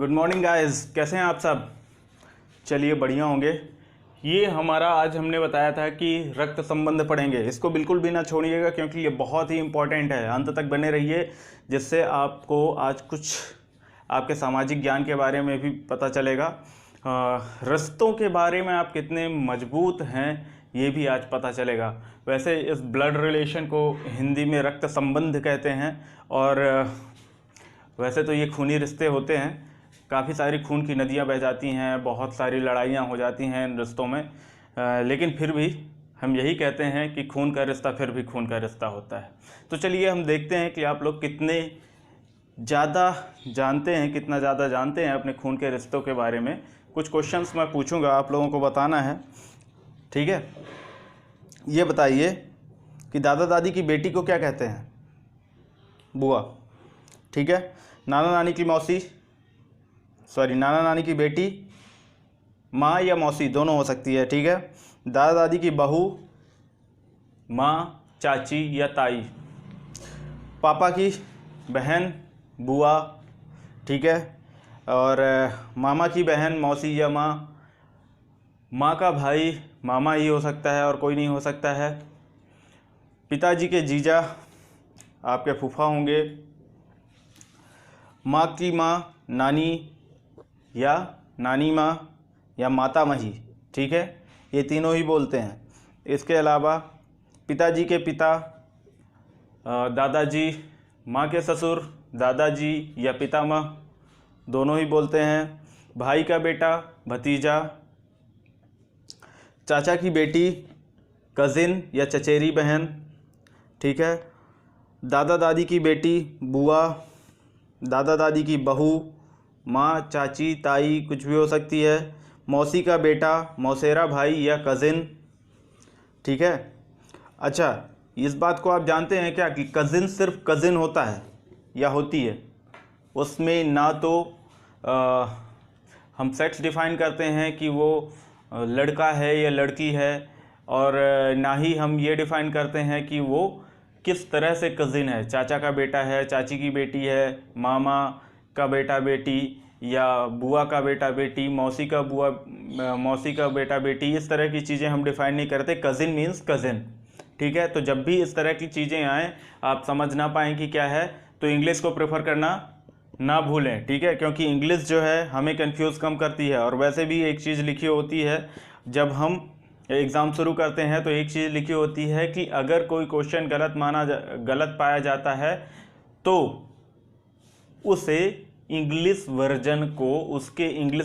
Good morning guys, कैसे हैं आप सब। चलिए बढ़िया होंगे। ये हमारा आज हमने बताया था कि रक्त संबंध पढ़ेंगे, इसको बिल्कुल भी ना छोड़िएगा क्योंकि ये बहुत ही इम्पोर्टेंट है। अंत तक बने रहिए जिससे आपको आज कुछ आपके सामाजिक ज्ञान के बारे में भी पता चलेगा। रिश्तों के बारे में आप कितने मजबूत हैं ये भी आज पता चलेगा। वैसे इस ब्लड रिलेशन को हिंदी में रक्त संबंध कहते हैं और वैसे तो ये खूनी रिश्ते होते हैं। काफ़ी सारी खून की नदियाँ बह जाती हैं, बहुत सारी लड़ाइयाँ हो जाती हैं इन रिश्तों में, लेकिन फिर भी हम यही कहते हैं कि खून का रिश्ता फिर भी खून का रिश्ता होता है। तो चलिए हम देखते हैं कि आप लोग कितने ज़्यादा जानते हैं, कितना ज़्यादा जानते हैं अपने खून के रिश्तों के बारे में। कुछ क्वेश्चंस मैं पूछूंगा, आप लोगों को बताना है, ठीक है। ये बताइए कि दादा दादी की बेटी को क्या कहते हैं? बुआ, ठीक है। नाना नानी की मौसी, नाना नानी की बेटी माँ या मौसी दोनों हो सकती है, ठीक है। दादा दादी की बहू माँ, चाची या ताई। पापा की बहन बुआ, ठीक है। और मामा की बहन मौसी या माँ। माँ का भाई मामा ही हो सकता है और कोई नहीं हो सकता है। पिताजी के जीजा आपके फूफा होंगे। माँ की माँ नानी या नानी माँ या माता मही, ठीक है। ये तीनों ही बोलते हैं। इसके अलावा पिताजी के पिता दादाजी, माँ के ससुर दादाजी या पितामह, दोनों ही बोलते हैं। भाई का बेटा भतीजा, चाचा की बेटी कज़िन या चचेरी बहन, ठीक है। दादा दादी की बेटी बुआ, दादा दादी की बहू माँ, चाची, ताई कुछ भी हो सकती है। मौसी का बेटा मौसेरा भाई या कज़िन, ठीक है। अच्छा, इस बात को आप जानते हैं क्या कि कज़िन सिर्फ कज़िन होता है या होती है? उसमें ना तो हम सेक्स डिफ़ाइन करते हैं कि वो लड़का है या लड़की है, और ना ही हम ये डिफ़ाइन करते हैं कि वो किस तरह से कज़िन है। चाचा का बेटा है, चाची की बेटी है, मामा का बेटा बेटी या बुआ का बेटा बेटी, मौसी का बेटा बेटी, इस तरह की चीज़ें हम डिफ़ाइन नहीं करते। कज़िन मीन्स कज़िन, ठीक है। तो जब भी इस तरह की चीज़ें आएँ आप समझ ना पाएँ कि क्या है, तो इंग्लिश को प्रेफर करना ना भूलें, ठीक है, क्योंकि इंग्लिश जो है हमें कंफ्यूज कम करती है। और वैसे भी एक चीज़ लिखी होती है, जब हम एग्ज़ाम शुरू करते हैं तो एक चीज़ लिखी होती है कि अगर कोई क्वेश्चन गलत पाया जाता है तो उसके इंग्लिश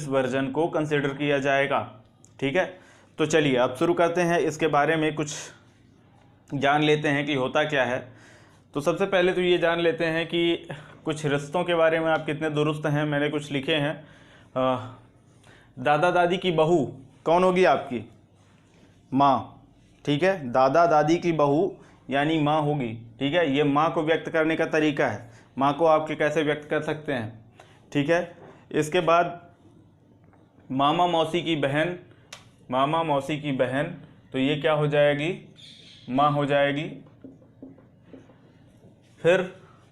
वर्जन को कंसिडर किया जाएगा, ठीक है। तो चलिए अब शुरू करते हैं, इसके बारे में कुछ जान लेते हैं कि होता क्या है। तो सबसे पहले तो ये जान लेते हैं कि कुछ रिश्तों के बारे में आप कितने दुरुस्त हैं। मैंने कुछ लिखे हैं। दादा दादी की बहू कौन होगी आपकी? माँ, ठीक है। दादा दादी की बहू यानी माँ होगी, ठीक है। ये माँ को व्यक्त करने का तरीका है। माँ को आपके कैसे व्यक्त कर सकते हैं, ठीक है। इसके बाद मामा मौसी की बहन, तो ये क्या हो जाएगी? माँ हो जाएगी। फिर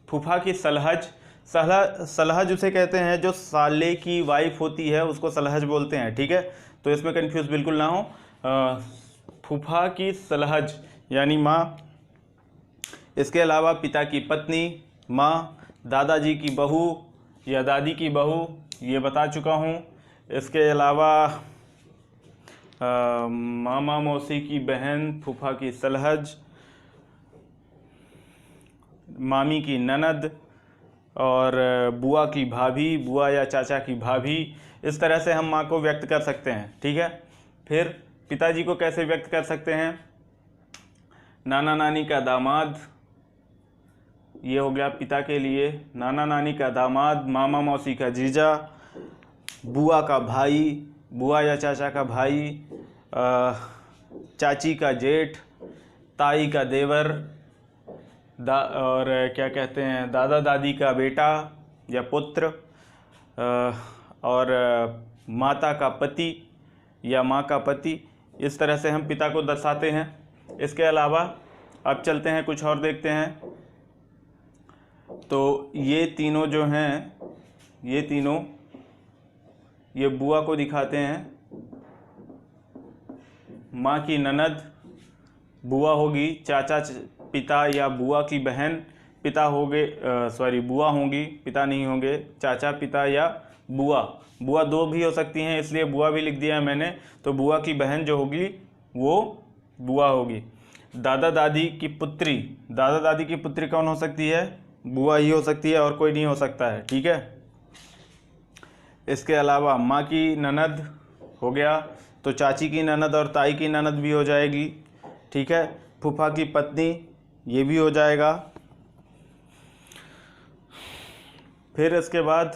फूफा की सलहज उसे कहते हैं जो साले की वाइफ होती है, उसको सलहज बोलते हैं, ठीक है। तो इसमें कंफ्यूज बिल्कुल ना हो। फूफा की सलहज यानी माँ। इसके अलावा पिता की पत्नी माँ, दादाजी की बहू या दादी की बहू, ये बता चुका हूँ। इसके अलावा मामा मौसी की बहन, फूफा की सलहज, मामी की ननद और बुआ की भाभी, बुआ या चाचा की भाभी। इस तरह से हम माँ को व्यक्त कर सकते हैं, ठीक है। फिर पिताजी को कैसे व्यक्त कर सकते हैं? नाना नानी का दामाद, ये हो गया पिता के लिए। नाना नानी का दामाद, मामा मौसी का जीजा, बुआ का भाई, बुआ या चाचा का भाई, चाची का जेठ, ताई का देवर, और क्या कहते हैं, दादा दादी का बेटा या पुत्र, और माता का पति या माँ का पति। इस तरह से हम पिता को दर्शाते हैं। इसके अलावा अब चलते हैं, कुछ और देखते हैं। तो ये तीनों जो हैं, ये तीनों ये बुआ को दिखाते हैं, माँ की ननद बुआ होगी, चाचा पिता या बुआ की बहन पिता होंगे, बुआ होंगी, पिता नहीं होंगे, चाचा पिता या बुआ। बुआ दो भी हो सकती हैं, इसलिए बुआ भी लिख दिया है मैंने। तो बुआ की बहन जो होगी वो बुआ होगी। दादा दादी की पुत्री, दादा दादी की पुत्री कौन हो सकती है? बुआ ही हो सकती है और कोई नहीं हो सकता है, ठीक है। इसके अलावा माँ की ननद हो गया, तो चाची की ननद और ताई की ननद भी हो जाएगी, ठीक है। फूफा की पत्नी, ये भी हो जाएगा। फिर इसके बाद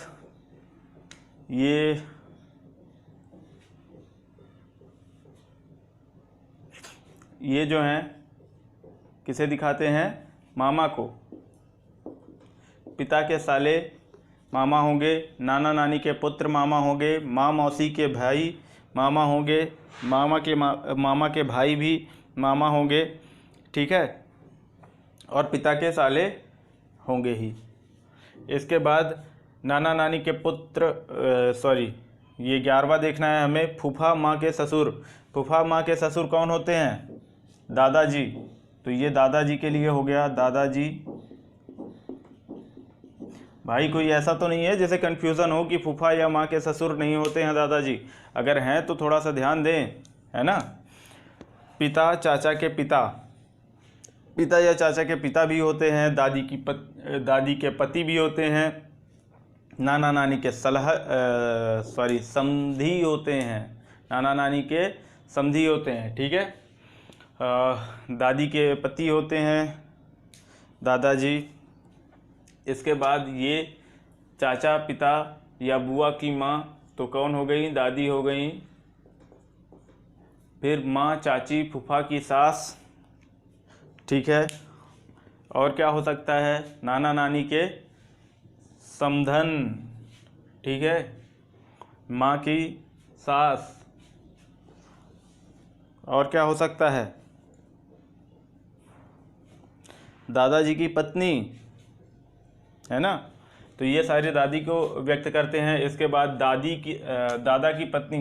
ये जो हैं किसे दिखाते हैं? मामा को। पिता के साले मामा होंगे, नाना नानी के पुत्र मामा होंगे, माँ मौसी के भाई मामा होंगे, मामा के भाई भी मामा होंगे, ठीक है, और पिता के साले होंगे ही। इसके बाद नाना नानी के पुत्र, ये 11वां देखना है हमें, फूफा माँ के ससुर। फूफा माँ के ससुर कौन होते हैं? दादाजी। तो ये दादाजी के लिए हो गया, दादाजी। भाई कोई ऐसा तो नहीं है जैसे कन्फ्यूज़न हो कि फूफा या माँ के ससुर नहीं होते हैं दादाजी, अगर हैं तो थोड़ा सा ध्यान दें, है ना। पिता चाचा के पिता, पिता या चाचा के पिता भी होते हैं, दादी के पति भी होते हैं, नाना नानी के समधी होते हैं, नाना नानी के समधी होते हैं, ठीक है। दादी के पति होते हैं दादाजी। इसके बाद ये चाचा पिता या बुआ की माँ तो कौन हो गई? दादी हो गई। फिर माँ चाची फूफा की सास, ठीक है। और क्या हो सकता है? नाना नानी के समधन, ठीक है, माँ की सास। और क्या हो सकता है? दादाजी की पत्नी, है ना। तो ये सारे दादी को व्यक्त करते हैं। इसके बाद दादा की पत्नी,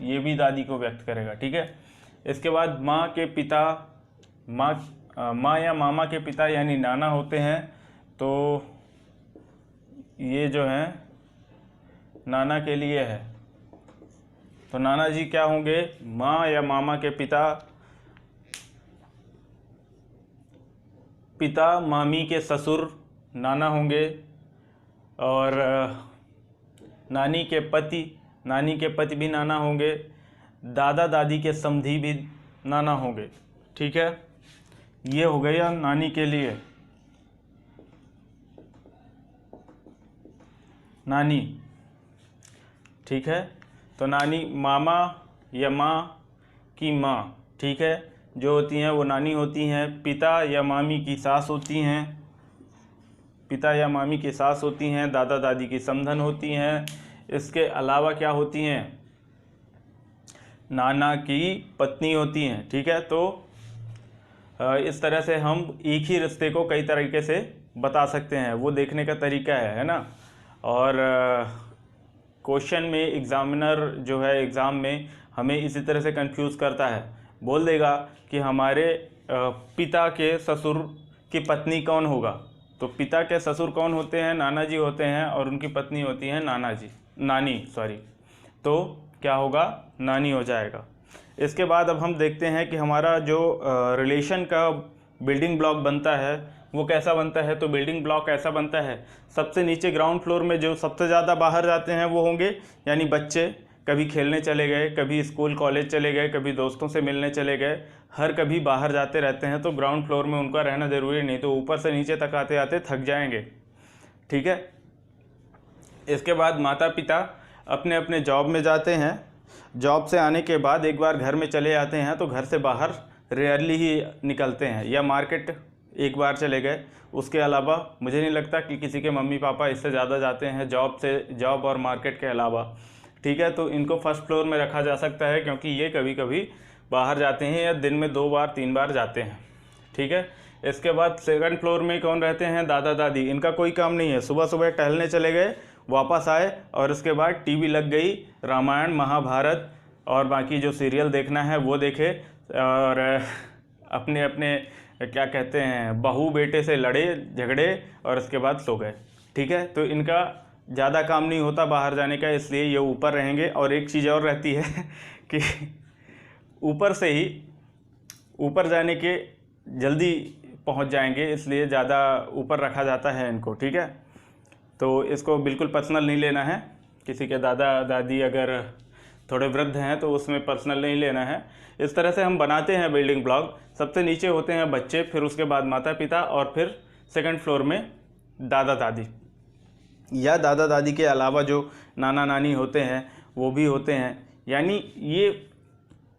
ये भी दादी को व्यक्त करेगा, ठीक है। इसके बाद माँ के पिता, माँ या मामा के पिता यानी नाना होते हैं, तो ये जो है नाना के लिए है। तो नाना जी क्या होंगे? माँ या मामा के पिता, पिता मामी के ससुर नाना होंगे, और नानी के पति भी नाना होंगे, दादा दादी के समधी भी नाना होंगे, ठीक है। ये हो गया नानी के लिए, नानी, ठीक है। तो नानी मामा या माँ की माँ, ठीक है, जो होती हैं वो नानी होती हैं। पिता या मामी की सास होती हैं, पिता या मामी की सास होती हैं। दादा दादी की समधन होती हैं। इसके अलावा क्या होती हैं? नाना की पत्नी होती हैं, ठीक है। तो इस तरह से हम एक ही रिश्ते को कई तरीके से बता सकते हैं, वो देखने का तरीका है ना। और क्वेश्चन में एग्जामिनर जो है एग्ज़ाम में हमें इसी तरह से कंफ्यूज करता है, बोल देगा कि हमारे पिता के ससुर की पत्नी कौन होगा। तो पिता के ससुर कौन होते हैं? नाना जी होते हैं, और उनकी पत्नी होती है नानी। तो क्या होगा? नानी हो जाएगा। इसके बाद अब हम देखते हैं कि हमारा जो रिलेशन का बिल्डिंग ब्लॉक बनता है वो कैसा बनता है। तो बिल्डिंग ब्लॉक ऐसा बनता है, सबसे नीचे ग्राउंड फ्लोर में जो सबसे ज़्यादा बाहर जाते हैं वो होंगे, यानी बच्चे कभी खेलने चले गए, कभी स्कूल कॉलेज चले गए, कभी दोस्तों से मिलने चले गए, हर कभी बाहर जाते रहते हैं। तो ग्राउंड फ्लोर में उनका रहना ज़रूरी नहीं, तो ऊपर से नीचे तक आते आते थक जाएंगे, ठीक है। इसके बाद माता पिता अपने अपने जॉब में जाते हैं, जॉब से आने के बाद एक बार घर में चले आते हैं, तो घर से बाहर रेयरली ही निकलते हैं, या मार्केट एक बार चले गए। उसके अलावा मुझे नहीं लगता कि किसी के मम्मी पापा इससे ज़्यादा जाते हैं जॉब और मार्केट के अलावा, ठीक है। तो इनको फर्स्ट फ्लोर में रखा जा सकता है, क्योंकि ये कभी कभी बाहर जाते हैं या दिन में 2 बार 3 बार जाते हैं, ठीक है। इसके बाद सेकंड फ्लोर में कौन रहते हैं? दादा दादी। इनका कोई काम नहीं है, सुबह सुबह टहलने चले गए, वापस आए और उसके बाद टीवी लग गई, रामायण महाभारत और बाकी जो सीरियल देखना है वो देखे, और अपने अपने क्या कहते हैं बहू बेटे से लड़े झगड़े और उसके बाद सो गए। ठीक है, तो इनका ज़्यादा काम नहीं होता बाहर जाने का, इसलिए ये ऊपर रहेंगे। और एक चीज़ और रहती है कि ऊपर से ही ऊपर जाने के जल्दी पहुंच जाएंगे, इसलिए ज़्यादा ऊपर रखा जाता है इनको। ठीक है, तो इसको बिल्कुल पर्सनल नहीं लेना है। किसी के दादा दादी अगर थोड़े वृद्ध हैं तो उसमें पर्सनल नहीं लेना है। इस तरह से हम बनाते हैं बिल्डिंग ब्लॉक। सबसे नीचे होते हैं बच्चे, फिर उसके बाद माता पिता, और फिर सेकंड फ्लोर में दादा दादी, या दादा दादी के अलावा जो नाना नानी होते हैं वो भी होते हैं। यानी ये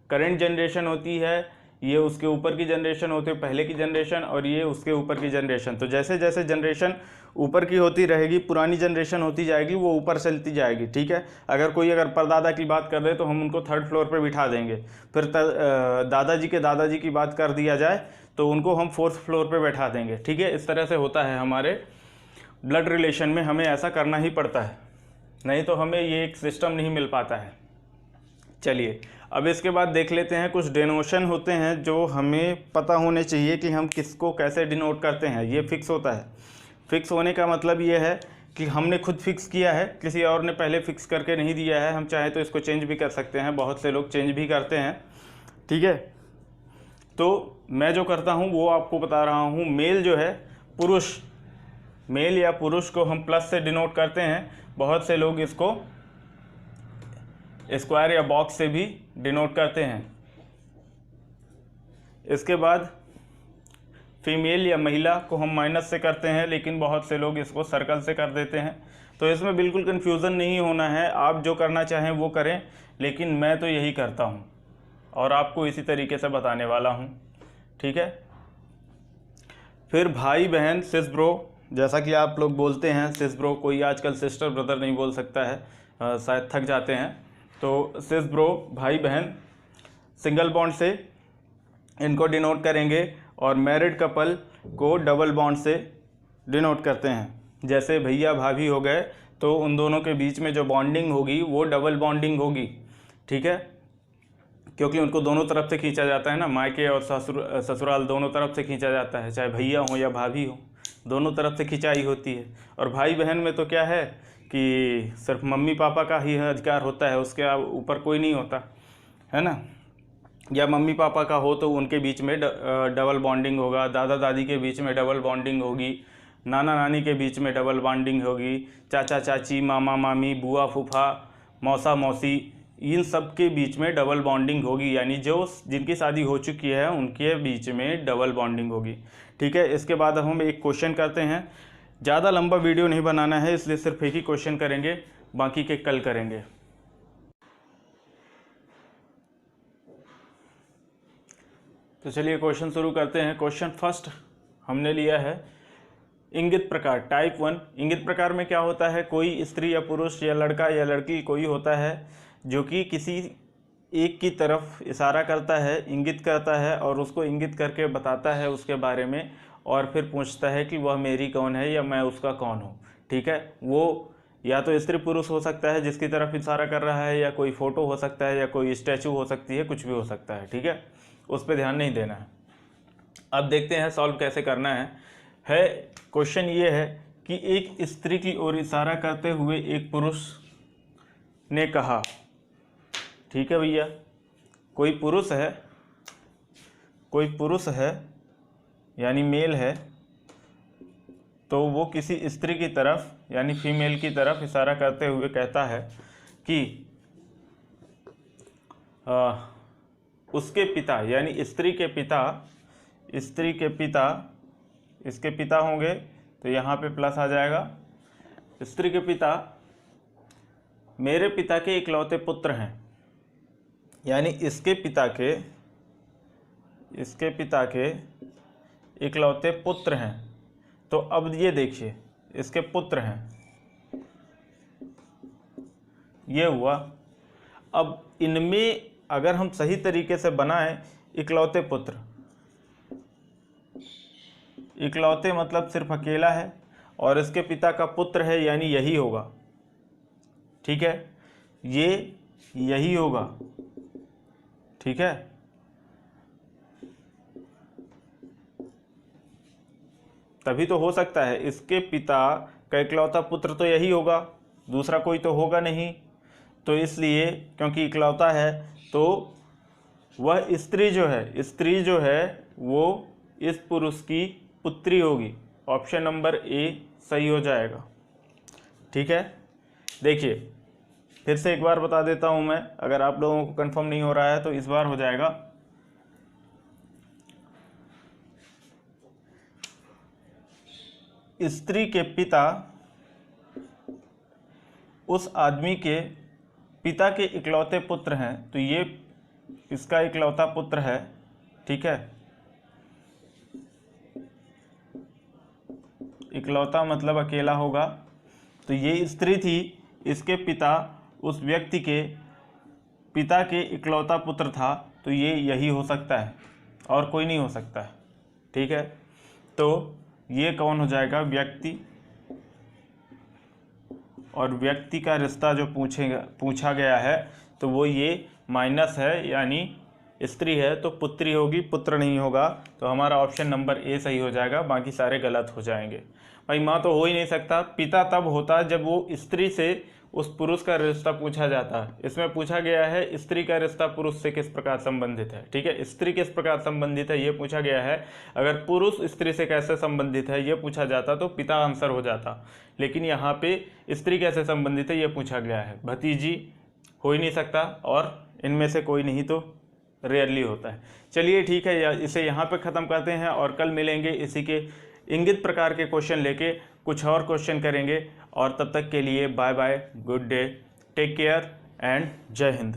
करंट जनरेशन होती है, ये उसके ऊपर की जनरेशन होती है, पहले की जनरेशन, और ये उसके ऊपर की जनरेशन। तो जैसे जैसे जनरेशन ऊपर की होती रहेगी, पुरानी जनरेशन होती जाएगी, वो ऊपर चलती जाएगी। ठीक है, अगर परदादा की बात कर रहे तो हम उनको थर्ड फ्लोर पे बिठा देंगे। फिर दादाजी के दादाजी की बात कर दिया जाए तो उनको हम फोर्थ फ्लोर पे बैठा देंगे। ठीक है, इस तरह से होता है हमारे ब्लड रिलेशन में, हमें ऐसा करना ही पड़ता है, नहीं तो हमें ये एक सिस्टम नहीं मिल पाता है। चलिए, अब इसके बाद देख लेते हैं कुछ डिनोशन होते हैं जो हमें पता होने चाहिए कि हम किसको कैसे डिनोट करते हैं। ये फिक्स होता है। फिक्स होने का मतलब ये है कि हमने खुद फिक्स किया है, किसी और ने पहले फिक्स करके नहीं दिया है। हम चाहे तो इसको चेंज भी कर सकते हैं, बहुत से लोग चेंज भी करते हैं। ठीक है, तो मैं जो करता हूँ वो आपको बता रहा हूँ। मेल जो है, पुरुष, मेल या पुरुष को हम प्लस से डिनोट करते हैं। बहुत से लोग इसको स्क्वायर या बॉक्स से भी डिनोट करते हैं। इसके बाद फीमेल या महिला को हम माइनस से करते हैं, लेकिन बहुत से लोग इसको सर्कल से कर देते हैं। तो इसमें बिल्कुल कन्फ्यूज़न नहीं होना है, आप जो करना चाहें वो करें, लेकिन मैं तो यही करता हूँ और आपको इसी तरीके से बताने वाला हूँ। ठीक है, फिर भाई बहन, सिस ब्रो, जैसा कि आप लोग बोलते हैं सिस ब्रो, कोई आजकल सिस्टर ब्रदर नहीं बोल सकता है, शायद थक जाते हैं। तो सिस ब्रो, भाई बहन, सिंगल बॉन्ड से इनको डिनोट करेंगे, और मैरिड कपल को डबल बॉन्ड से डिनोट करते हैं। जैसे भैया भाभी हो गए तो उन दोनों के बीच में जो बॉन्डिंग होगी वो डबल बॉन्डिंग होगी। ठीक है, क्योंकि उनको दोनों तरफ से खींचा जाता है ना, मायके और ससुराल दोनों तरफ से खींचा जाता है, चाहे भैया हो या भाभी हो, दोनों तरफ से खिंचाई होती है। और भाई बहन में तो क्या है कि सिर्फ मम्मी पापा का ही अधिकार होता है, उसके ऊपर कोई नहीं होता है ना। या मम्मी पापा का हो तो उनके बीच में डबल बॉन्डिंग होगा, दादा दादी के बीच में डबल बॉन्डिंग होगी, नाना नानी के बीच में डबल बॉन्डिंग होगी, चाचा चाची, मामा मामी, बुआ फूफा, मौसा मौसी, इन सब के बीच में डबल बॉन्डिंग होगी। यानी जो जिनकी शादी हो चुकी है उनके बीच में डबल बॉन्डिंग होगी। ठीक है, इसके बाद हम एक क्वेश्चन करते हैं। ज़्यादा लंबा वीडियो नहीं बनाना है, इसलिए सिर्फ एक ही क्वेश्चन करेंगे, बाकी के कल करेंगे। तो चलिए क्वेश्चन शुरू करते हैं। क्वेश्चन फर्स्ट हमने लिया है इंगित प्रकार, टाइप 1। इंगित प्रकार में क्या होता है, कोई स्त्री या पुरुष या लड़का या लड़की कोई होता है जो कि किसी एक की तरफ इशारा करता है, इंगित करता है, और उसको इंगित करके बताता है उसके बारे में, और फिर पूछता है कि वह मेरी कौन है या मैं उसका कौन हूँ। ठीक है, वो या तो स्त्री पुरुष हो सकता है जिसकी तरफ इशारा कर रहा है, या कोई फ़ोटो हो सकता है, या कोई स्टैचू हो सकती है, कुछ भी हो सकता है। ठीक है, उस पर ध्यान नहीं देना है। अब देखते हैं सॉल्व कैसे करना है। क्वेश्चन ये है कि एक स्त्री की ओर इशारा करते हुए एक पुरुष ने कहा, ठीक है भैया, कोई पुरुष है यानी मेल है, तो वो किसी स्त्री की तरफ यानी फीमेल की तरफ इशारा करते हुए कहता है कि उसके पिता यानी स्त्री के पिता, इसके पिता होंगे तो यहाँ पे प्लस आ जाएगा, स्त्री के पिता मेरे पिता के इकलौते पुत्र हैं, यानी इसके पिता के इकलौते पुत्र हैं। तो अब ये देखिए, इसके पुत्र हैं, ये हुआ। अब इनमें अगर हम सही तरीके से बनाएं, इकलौते पुत्र, इकलौते मतलब सिर्फ अकेला है, और इसके पिता का पुत्र है यानी यही होगा, ठीक है, ये यही होगा, ठीक है। तभी तो हो सकता है, इसके पिता का इकलौता पुत्र तो यही होगा, दूसरा कोई तो होगा नहीं। तो इसलिए क्योंकि इकलौता है तो वह स्त्री जो है वो इस पुरुष की पुत्री होगी। ऑप्शन नंबर ए सही हो जाएगा, ठीक है। देखिए फिर से एक बार बता देता हूं मैं, अगर आप लोगों को कंफर्म नहीं हो रहा है तो इस बार हो जाएगा। स्त्री के पिता उस आदमी के पिता के इकलौते पुत्र हैं, तो ये इसका इकलौता पुत्र है, ठीक है। इकलौता मतलब अकेला होगा, तो ये स्त्री थी, इसके पिता उस व्यक्ति के पिता के इकलौता पुत्र था, तो ये यही हो सकता है और कोई नहीं हो सकता है, ठीक है। तो ये कौन हो जाएगा, व्यक्ति, और व्यक्ति का रिश्ता जो पूछा गया है तो वो ये माइनस है, यानी स्त्री है तो पुत्री होगी, पुत्र नहीं होगा। तो हमारा ऑप्शन नंबर ए सही हो जाएगा, बाकी सारे गलत हो जाएंगे। भाई माँ तो हो ही नहीं सकता, पिता तब होता जब वो स्त्री से उस पुरुष का रिश्ता पूछा जाता है। इसमें पूछा गया है स्त्री का रिश्ता पुरुष से किस प्रकार संबंधित है, ठीक है। स्त्री किस प्रकार संबंधित है ये पूछा गया है, अगर पुरुष स्त्री से कैसे संबंधित है ये पूछा जाता तो पिता आंसर हो जाता, लेकिन यहाँ पे स्त्री कैसे संबंधित है ये पूछा गया है। भतीजी हो ही नहीं सकता, और इनमें से कोई नहीं तो रेयरली होता है। चलिए ठीक है, इसे यहाँ पे ख़त्म करते हैं और कल मिलेंगे इसी के इंगित प्रकार के क्वेश्चन लेके, कुछ और क्वेश्चन करेंगे। और तब तक के लिए bye bye, good day, take care and जय हिंद।